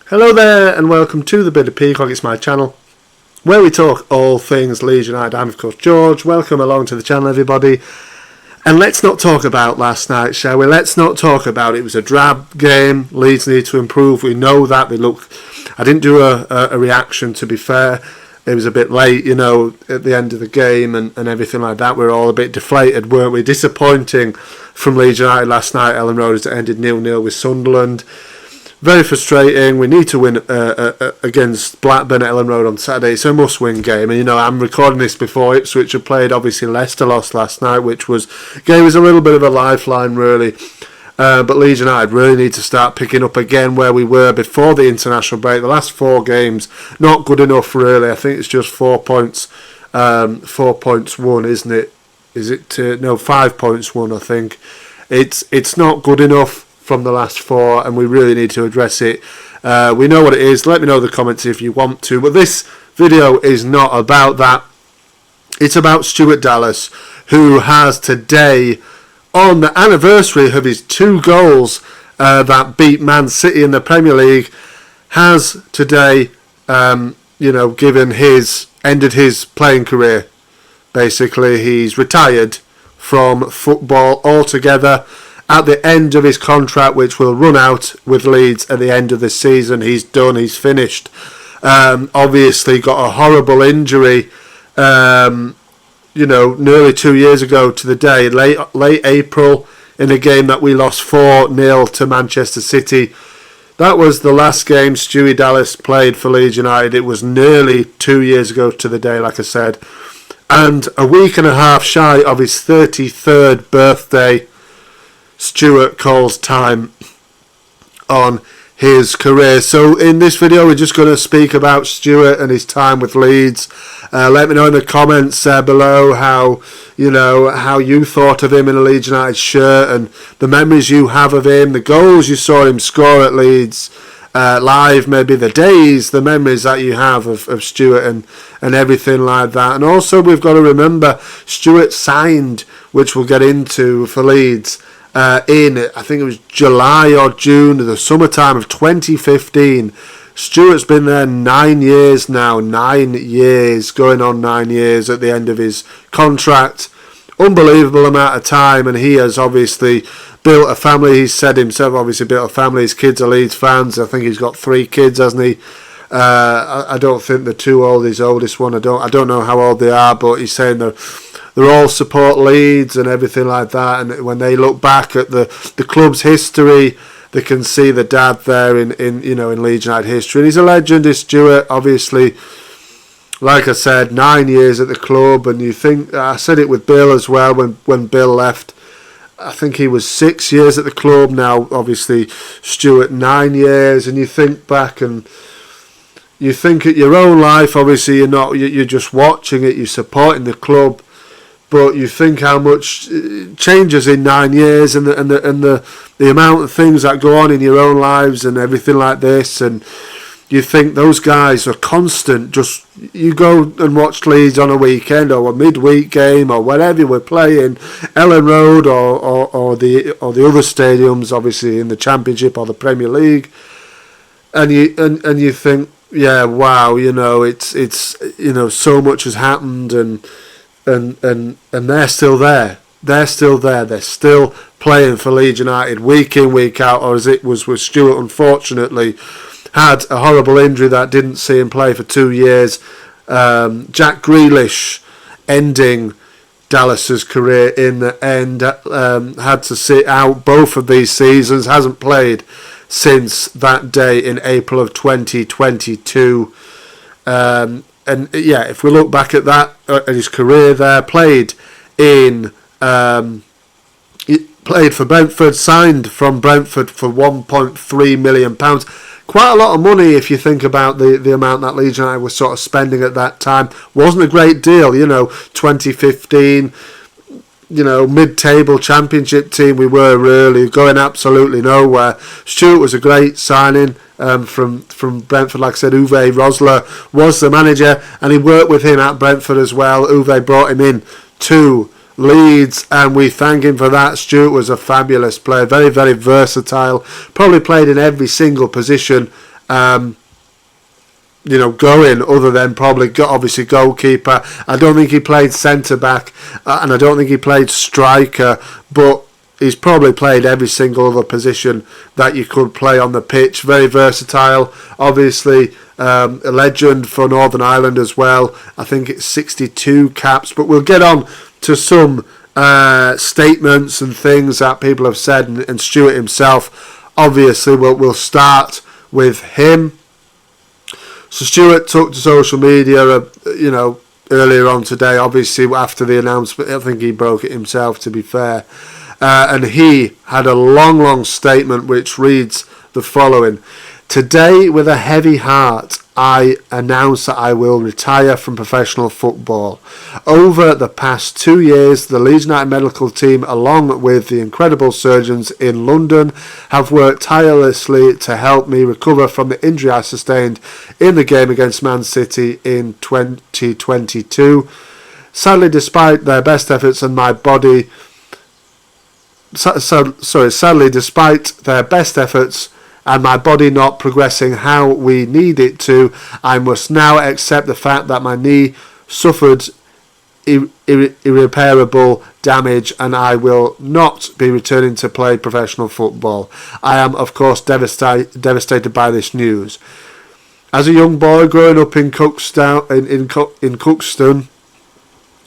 Hello there and welcome to the Bit of Peacock. It's my channel where we talk all things Leeds United. I'm of course George. Welcome along to the channel, everybody. And let's not talk about last night, shall we? Let's not talk about it. It was a drab game. Leeds need to improve. We know that. I didn't do a reaction, to be fair. It was a bit late, at the end of the game and everything like that. We were all a bit deflated, weren't we? Disappointing from Leeds United last night, Ellen Road, as it ended 0-0 with Sunderland. Very frustrating. We need to win against Blackburn at Ellen Road on Saturday. It's a must-win game. And, I'm recording this before Ipswich had played. Obviously, Leicester lost last night, which gave us a little bit of a lifeline, really. But Leeds United really need to start picking up again where we were before the international break. The last 4 games, not good enough, really. I think it's just 4 points. 4 points won, isn't it? Is it? No, 5 points won, I think. It's not good enough from the last 4, and we really need to address it. We know what it is. Let me know in the comments if you want to. But this video is not about that. It's about Stuart Dallas, who has today, on the anniversary of his 2 goals that beat Man City in the Premier League, has today, ended his playing career. Basically, he's retired from football altogether at the end of his contract, which will run out with Leeds at the end of the season. He's done. He's finished. Obviously, got a horrible injury. Nearly 2 years ago to the day, late April, in a game that we lost 4-0 to Manchester City. That was the last game Stuart Dallas played for Leeds United. It was nearly 2 years ago to the day, like I said. And a week and a half shy of his 33rd birthday, Stuart calls time on his career. So in this video, we're just going to speak about Stuart and his time with Leeds. Let me know in the comments below how you thought of him in a Leeds United shirt and the memories you have of him, the goals you saw him score at Leeds live, maybe the days, the memories that you have of Stuart and everything like that. And also, we've got to remember, Stuart signed, which we'll get into, for Leeds in, I think it was July or June, the summertime of 2015. Stuart's been there 9 years now, 9 years, going on 9 years at the end of his contract. Unbelievable amount of time, and he has obviously built a family. He said himself, obviously built a family. His kids are Leeds fans. I think he's got 3 kids, hasn't he? I don't think they're too old. His oldest one, I don't know how old they are, but he's saying they're all support Leeds and everything like that. And when they look back at the club's history, they can see the dad there in Leeds United history. And he's a legend, is Stuart, obviously. Like I said, 9 years at the club, and you think, I said it with Bill as well when Bill left. I think he was 6 years at the club. Now, obviously, Stuart 9 years, and you think back and you think at your own life. Obviously, you're just watching it, you're supporting the club, but you think how much changes in 9 years, and the amount of things that go on in your own lives and everything like this, and you think those guys are constant. Just you go and watch Leeds on a weekend or a midweek game or whatever we're playing, Ellen Road or the other stadiums, obviously in the Championship or the Premier League, and you think, yeah, wow, it's so much has happened, and they're still there. They're still there. They're still playing for Leeds United week in, week out, or as it was with Stuart, unfortunately, had a horrible injury that didn't see him play for 2 years. Jack Grealish ending Dallas's career in the end, had to sit out both of these seasons, hasn't played since that day in April of 2022. And yeah, if we look back at that, at his career there, played for Brentford, signed from Brentford for £1.3 million. Quite a lot of money if you think about the amount that Leeds United was sort of spending at that time. Wasn't a great deal, 2015, mid-table Championship team we were, really going absolutely nowhere. Stuart was a great signing from Brentford. Like I said, Uwe Rosler was the manager, and he worked with him at Brentford as well. Uwe brought him in to Leeds, and we thank him for that. Stuart was a fabulous player, very, very versatile, probably played in every single position going other than probably obviously goalkeeper. I don't think he played centre back, and I don't think he played striker, but he's probably played every single other position that you could play on the pitch. Very versatile. Obviously, a legend for Northern Ireland as well. I think it's 62 caps, but we'll get on to some statements and things that people have said, and Stuart himself. Obviously, we'll start with him. So Stuart took to social media, earlier on today, obviously after the announcement. I think he broke it himself, to be fair. And he had a long statement which reads the following. Today, with a heavy heart, I announce that I will retire from professional football. Over the past 2 years, the Leeds United medical team, along with the incredible surgeons in London, have worked tirelessly to help me recover from the injury I sustained in the game against Man City in 2022. Sadly, despite their best efforts and my body... Sadly, despite their best efforts and my body not progressing how we need it to, I must now accept the fact that my knee suffered irreparable damage and I will not be returning to play professional football. I am, of course, devastated by this news. As a young boy growing up in Cookstown, in Cookston,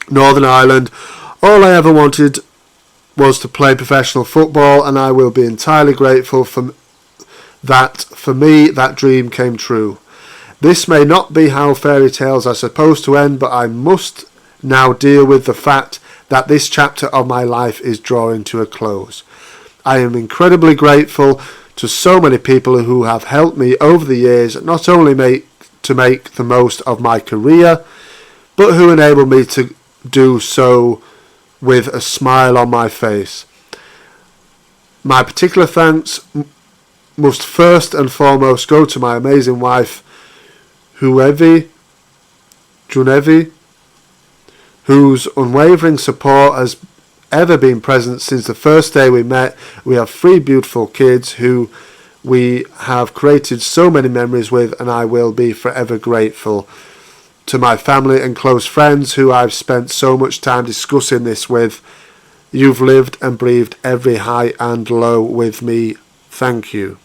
Northern Ireland, all I ever wanted was to play professional football, and I will be entirely grateful for that. For me, that dream came true. This may not be how fairy tales are supposed to end, but I must now deal with the fact that this chapter of my life is drawing to a close. I am incredibly grateful to so many people who have helped me over the years, not only make the most of my career, but who enable me to do so with a smile on my face. My particular thanks must first and foremost go to my amazing wife, Junevi, whose unwavering support has ever been present since the first day we met. We have 3 beautiful kids who we have created so many memories with, and I will be forever grateful. To my family and close friends who I've spent so much time discussing this with, you've lived and breathed every high and low with me. Thank you.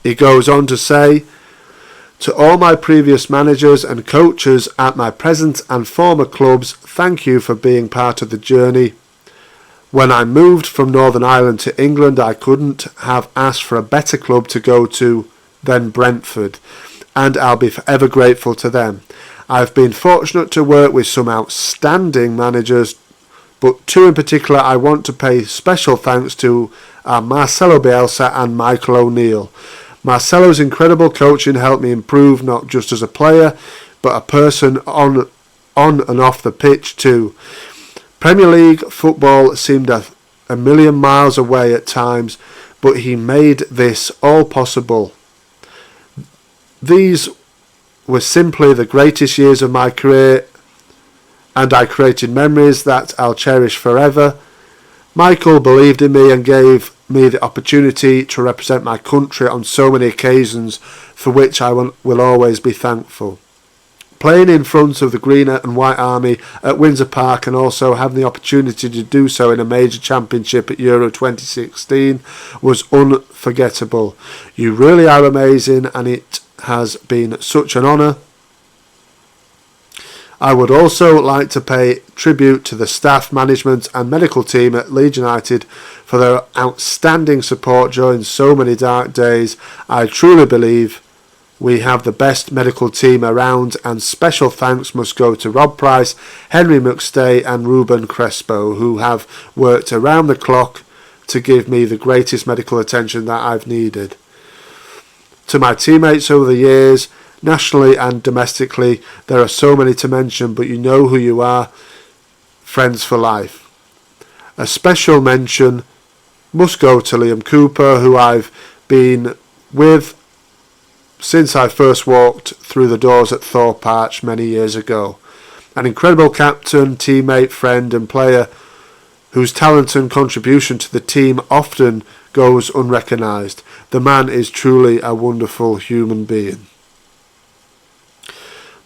He goes on to say, to all my previous managers and coaches at my present and former clubs, thank you for being part of the journey. When I moved from Northern Ireland to England, I couldn't have asked for a better club to go to than Brentford, and I'll be forever grateful to them. I've been fortunate to work with some outstanding managers, but 2 in particular I want to pay special thanks to Marcelo Bielsa and Michael O'Neill. Marcelo's incredible coaching helped me improve not just as a player, but a person on and off the pitch too. Premier League football seemed a million miles away at times, but he made this all possible. These were simply the greatest years of my career, and I created memories that I'll cherish forever. Michael believed in me and gave me the opportunity to represent my country on so many occasions, for which I will always be thankful. Playing in front of the Green and White Army at Windsor Park, and also having the opportunity to do so in a major championship at Euro 2016 was unforgettable. You really are amazing, and it has been such an honour. I would also like to pay tribute to the staff, management and medical team at Leeds United for their outstanding support during so many dark days. I truly believe we have the best medical team around, and special thanks must go to Rob Price, Henry McStay and Ruben Crespo, who have worked around the clock to give me the greatest medical attention that I've needed. To my teammates over the years, nationally and domestically, there are so many to mention, but you know who you are, friends for life. A special mention must go to Liam Cooper, who I've been with since I first walked through the doors at Thorpe Arch many years ago. An incredible captain, teammate, friend and player whose talent and contribution to the team often goes unrecognised. The man is truly a wonderful human being.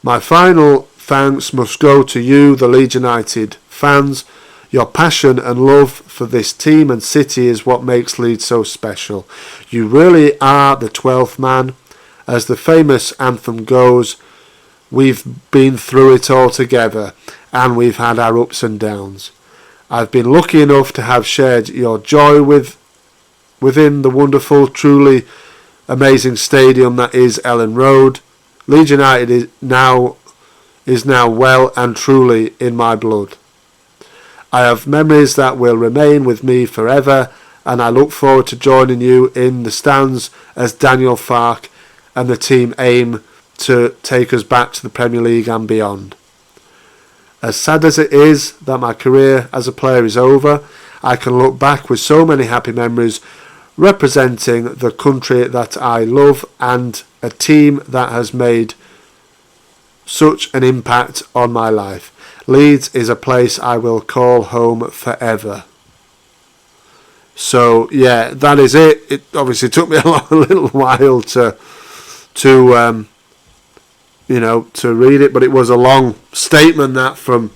My final thanks must go to you, the Leeds United fans. Your passion and love for this team and city is what makes Leeds so special. You really are the 12th man. As the famous anthem goes, we've been through it all together and we've had our ups and downs. I've been lucky enough to have shared your joy within the wonderful, truly amazing stadium that is Ellen Road. Leeds United is now well and truly in my blood. I have memories that will remain with me forever, and I look forward to joining you in the stands as Daniel Farke and the team aim to take us back to the Premier League and beyond. As sad as it is that my career as a player is over, I can look back with so many happy memories representing the country that I love and a team that has made such an impact on my life. Leeds is a place I will call home forever. So yeah, that is it. It obviously took me a little while to read it, but it was a long statement that from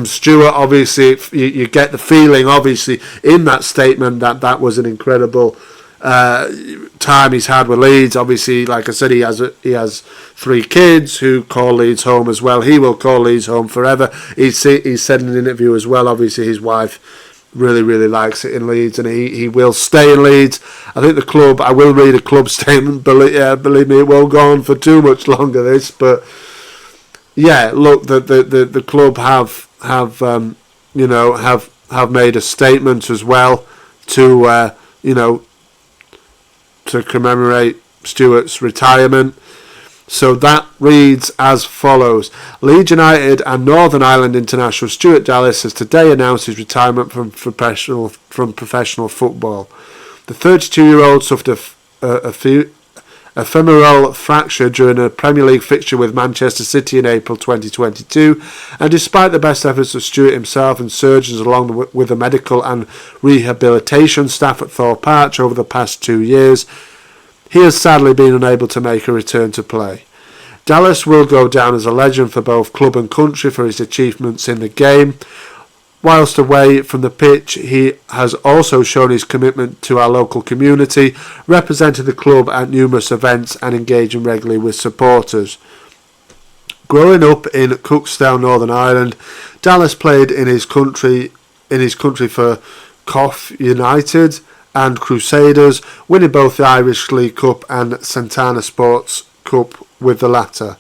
Stuart. Obviously, you get the feeling, obviously, in that statement that was an incredible time he's had with Leeds. Obviously, like I said, he has 3 kids who call Leeds home as well. He will call Leeds home forever. He said in an interview as well, obviously his wife really, really likes it in Leeds, and he will stay in Leeds. I think the club, I will read a club statement, believe me, it won't go on for too much longer, this, but yeah, look, the club have made a statement as well to commemorate Stuart's retirement. So that reads as follows. Leeds United and Northern Ireland international Stuart Dallas has today announced his retirement from professional football. The 32-year-old suffered a ephemeral fracture during a Premier League fixture with Manchester City in April 2022, and despite the best efforts of Stuart himself and surgeons along with the medical and rehabilitation staff at Thorpe Arch over the past 2 years, he has sadly been unable to make a return to play. Dallas will go down as a legend for both club and country for his achievements in the game. Whilst away from the pitch, he has also shown his commitment to our local community, representing the club at numerous events and engaging regularly with supporters. Growing up in Cookstown, Northern Ireland, Dallas played in his country for Cough United and Crusaders, winning both the Irish League Cup and Santana Sports Cup with the latter.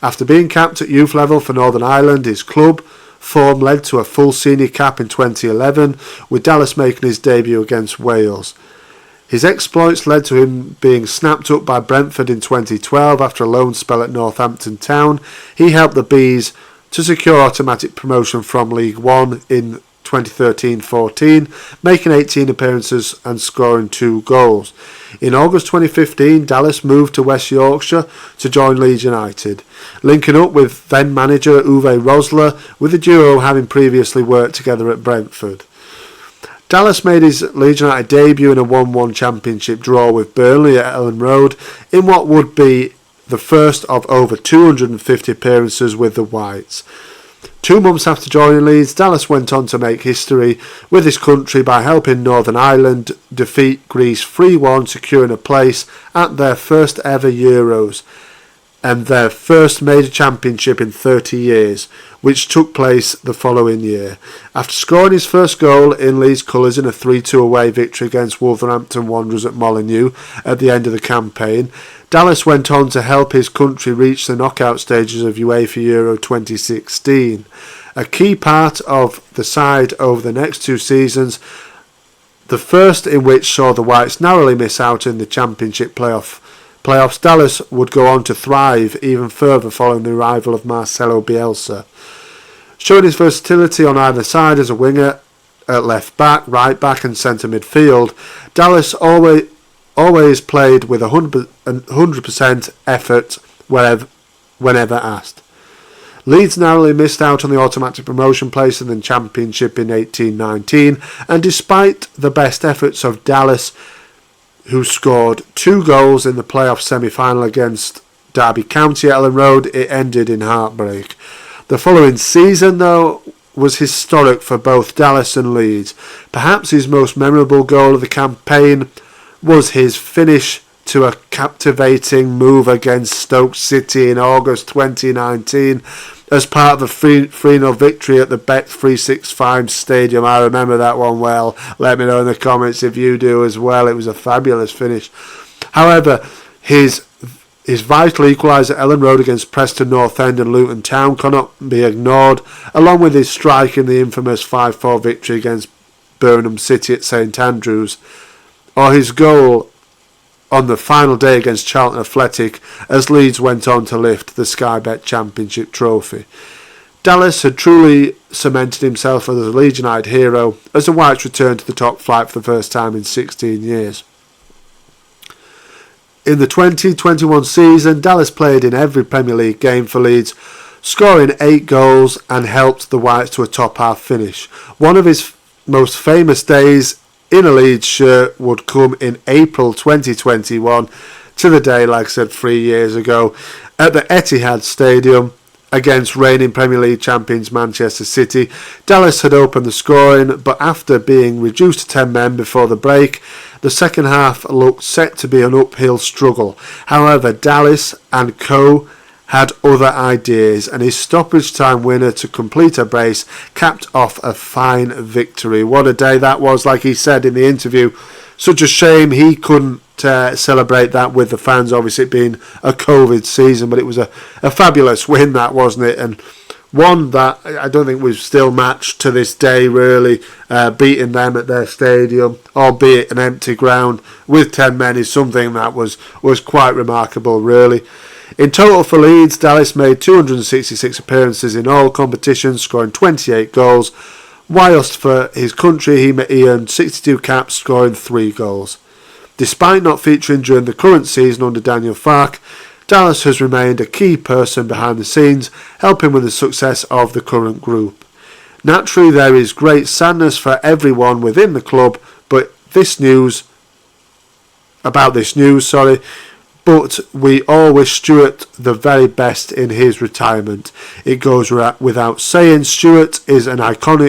After being capped at youth level for Northern Ireland, his club form led to a full senior cap in 2011, with Dallas making his debut against Wales. His exploits led to him being snapped up by Brentford in 2012 after a loan spell at Northampton Town. He helped the Bees to secure automatic promotion from League One in 2013-14, making 18 appearances and scoring 2 goals. In August 2015, Dallas moved to West Yorkshire to join Leeds United, linking up with then manager Uwe Rosler, with the duo having previously worked together at Brentford. Dallas made his Leeds United debut in a 1-1 championship draw with Burnley at Ellen Road in what would be the first of over 250 appearances with the Whites. 2 months after joining Leeds, Dallas went on to make history with his country by helping Northern Ireland defeat Greece 3-1, securing a place at their first ever Euros and their first major championship in 30 years, which took place the following year. After scoring his first goal in Leeds colours in a 3-2 away victory against Wolverhampton Wanderers at Molineux at the end of the campaign, Dallas went on to help his country reach the knockout stages of UEFA Euro 2016. A key part of the side over the next 2 seasons, the first in which saw the Whites narrowly miss out in the Championship playoffs, Dallas would go on to thrive even further following the arrival of Marcelo Bielsa. Showing his versatility on either side as a winger, at left back, right back and centre midfield, Dallas always played with 100% effort whenever asked. Leeds narrowly missed out on the automatic promotion place in the Championship in 18-19, and despite the best efforts of Dallas, who scored 2 goals in the playoff semi-final against Derby County at Ellen Road, it ended in heartbreak. The following season, though, was historic for both Dallas and Leeds. Perhaps his most memorable goal of the campaign was his finish to a captivating move against Stoke City in August 2019 as part of a 3-0 victory at the Bet365 Stadium. I remember that one well. Let me know in the comments if you do as well. It was a fabulous finish. However, his vital equaliser at Ellen Road against Preston North End and Luton Town cannot be ignored, along with his strike in the infamous 5-4 victory against Birmingham City at St Andrews, or his goal on the final day against Charlton Athletic as Leeds went on to lift the Sky Bet Championship trophy. Dallas had truly cemented himself as a Leeds United hero as the Whites returned to the top flight for the first time in 16 years. In the 2021 season, Dallas played in every Premier League game for Leeds, scoring 8 goals and helped the Whites to a top-half finish. One of his most famous days in a Leeds shirt would come in April 2021, to the day, like I said, 3 years ago, at the Etihad Stadium against reigning Premier League champions Manchester City. Dallas had opened the scoring, but after being reduced to 10 men before the break, the second half looked set to be an uphill struggle. However, Dallas and co had other ideas, and his stoppage time winner to complete a brace capped off a fine victory. What a day that was, like he said in the interview. Such a shame he couldn't celebrate that with the fans, obviously it being a COVID season, but it was a fabulous win, that, wasn't it? And one that I don't think we've still matched to this day, really. Beating them at their stadium, albeit an empty ground, with 10 men is something that was quite remarkable, really. In total for Leeds, Dallas made 266 appearances in all competitions, scoring 28 goals, whilst for his country he earned 62 caps, scoring 3 goals. Despite not featuring during the current season under Daniel Farke, Dallas has remained a key person behind the scenes, helping with the success of the current group. Naturally, there is great sadness for everyone within the club, but we all wish Stuart the very best in his retirement. It goes without saying, Stuart is an icon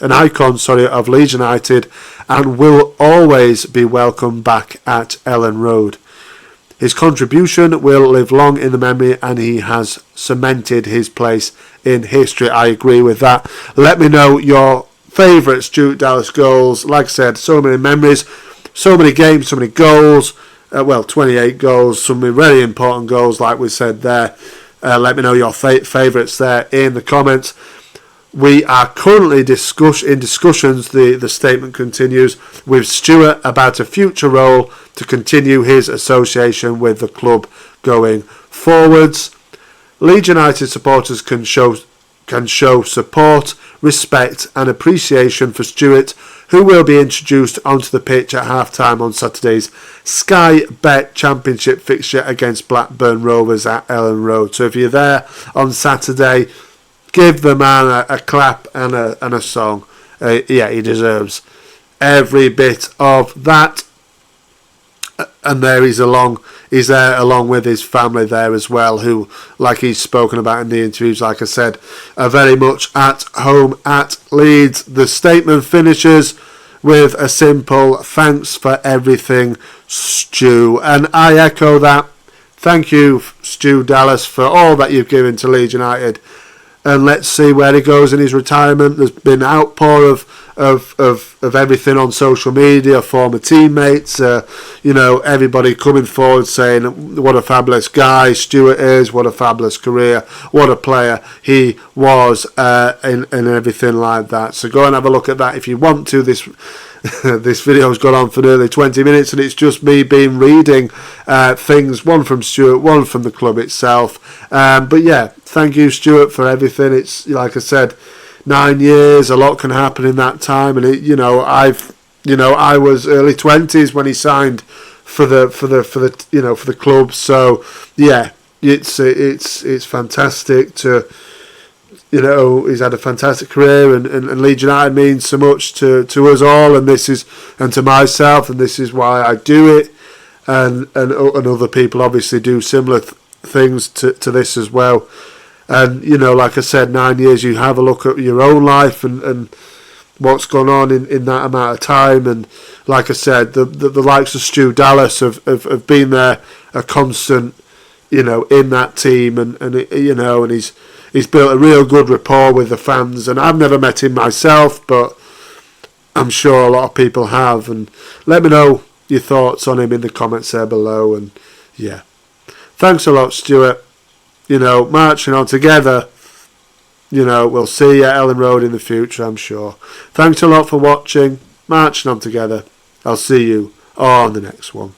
of Leeds United and will always be welcome back at Ellen Road. His contribution will live long in the memory, and he has cemented his place in history. I agree with that. Let me know your favourite Stuart Dallas goals. Like I said, so many memories, so many games, so many goals. 28 goals, some very important goals, like we said there. Let me know your favourites there in the comments. We are currently in discussions, the statement continues, with Stuart about a future role to continue his association with the club going forwards. Leeds United supporters can show support, respect and appreciation for Stuart, who will be introduced onto the pitch at half-time on Saturday's Sky Bet Championship fixture against Blackburn Rovers at Ellen Road. So if you're there on Saturday, give the man a clap and a song. He deserves every bit of that. And he's there along with his family there as well, who, like he's spoken about in the interviews, like I said, are very much at home at Leeds. The statement finishes with a simple thanks for everything, Stu. And I echo that. Thank you, Stu Dallas, for all that you've given to Leeds United. And let's see where he goes in his retirement. There's been an outpour of everything on social media, former teammates, everybody coming forward saying what a fabulous guy Stuart is, what a fabulous career, what a player he was, and everything like that. So go and have a look at that if you want to. This video's gone on for nearly 20 minutes, and it's just me reading things, one from Stuart, one from the club itself. But yeah, thank you, Stuart, for everything. It's, like I said, 9 years, a lot can happen in that time, and I was early 20s when he signed for the club. So yeah, it's fantastic to you know, he's had a fantastic career, and Leeds United means so much to us all, and to myself, and this is why I do it, and other people obviously do similar things to this as well. And, you know, like I said, 9 years, you have a look at your own life and what's gone on in that amount of time. And like I said, the likes of Stuart Dallas have been there, a constant, you know, in that team. And you know, and he's built a real good rapport with the fans. And I've never met him myself, but I'm sure a lot of people have. And let me know your thoughts on him in the comments there below. And yeah, thanks a lot, Stuart. You know, marching on together. You know, we'll see you at Ellen Road in the future, I'm sure. Thanks a lot for watching. Marching on together. I'll see you on the next one.